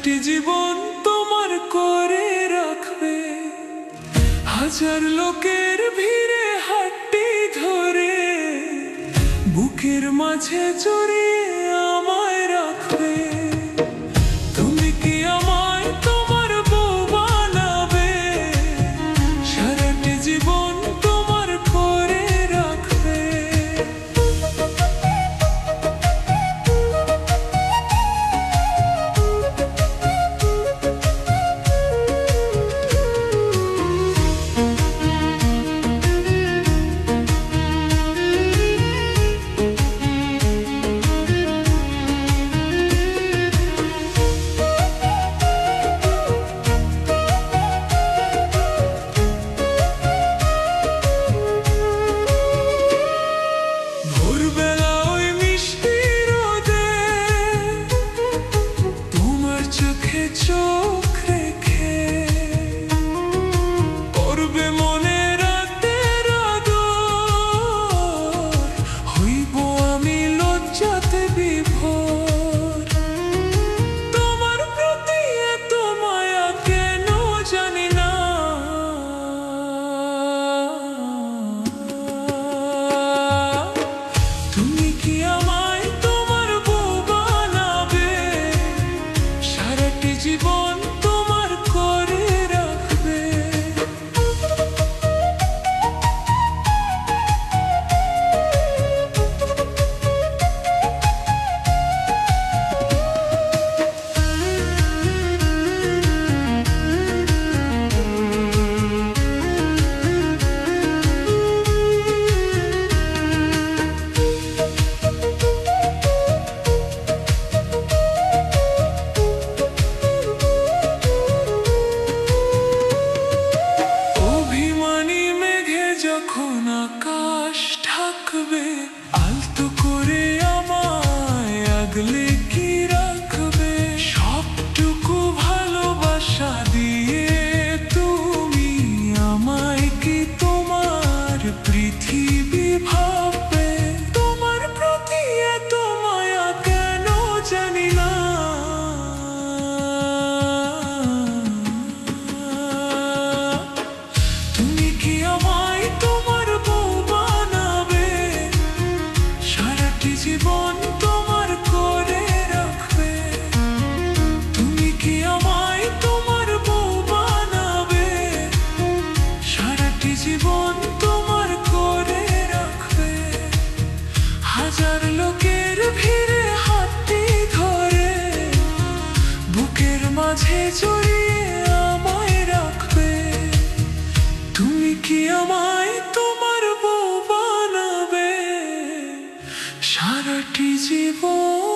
সারাটি জীবন তোমার করে রাখবে। হাজার লোকের ভিড়ে হাতটি ধরে বুকের মাঝে জড়িয়ে আমায় রাখবে। তুমি কি আমায় তোমার বউ বানাবে? সারাটি জীবন তোমার করে রাখবে। ভোরবেলা ওই মিষ্টি রোদে তোমার চোখে চোখ রেখে করবে মনে রাতের আদর। হইব আমি লজ্জাতে বিভোর। তোমার প্রতি এত মায়া কেন জানি না। তুমি কি আমায় তোমার বউ বানাবে? সারাটি জীবন তোমার করে রাখবে। অভিমানী মেঘে যখন আকাশ ঢাকবে, আলতো করে আমায় আগলে কি রাখবে? সবটুকু ভালোবাসা দিয়ে তুমি আমায় কি তোমার পৃথিবী ভাববে? তোমার প্রতি এত মায়া কেন জানি না। তুমি কি আমায় তোমার বউ বানাবে? সারাটি জীবন তোমার করে রাখবে। তুমি কি আমায় তোমার বউ বানাবে? সারাটি জীবন তোমার করে রাখবে। হাজার লোকের ভিড়ে হাতটি ধরে বুকের মাঝে জড়িয়ে আমায় রাখবে। তুমি কি আমায় তোমার বউ বানাবে? সারাটি জীবন